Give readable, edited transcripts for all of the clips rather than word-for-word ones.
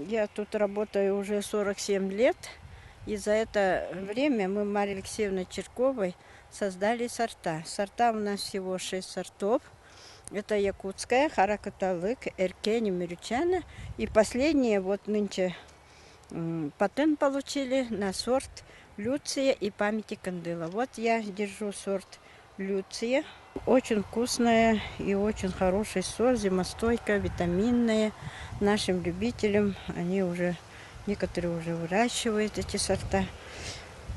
Я тут работаю уже 47 лет, и за это время мы Марьей Алексеевной Черковой создали сорта. Сорта у нас всего 6 сортов. Это якутская, харакаталык, эркени, мирючана. И последние вот нынче патент получили на сорт Люция и памяти Кандыла. Вот я держу сорт Люция. Очень вкусная и очень хороший сорт, зимостойкая, витаминная. Нашим любителям они уже, некоторые уже выращивают эти сорта.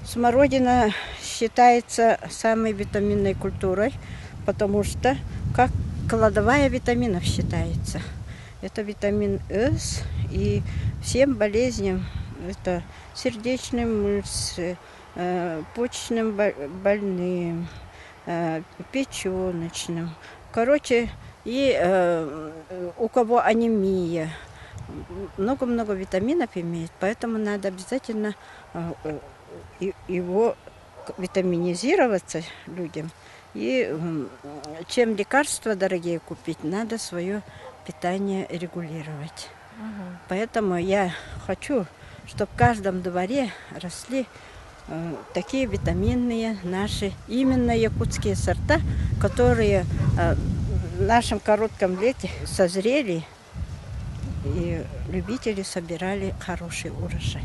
Смородина считается самой витаминной культурой, потому что как кладовая витаминов считается. Это витамин С, и всем болезням, это сердечным мышцам, почечным больным, печеночным. Короче, и у кого анемия, много-много витаминов имеет, поэтому надо обязательно его витаминизироваться людям. И чем лекарства дорогие купить, надо свое питание регулировать. Поэтому я хочу, чтобы в каждом дворе росли такие витаминные наши, именно якутские сорта, которые в нашем коротком лете созрели, и любители собирали хороший урожай.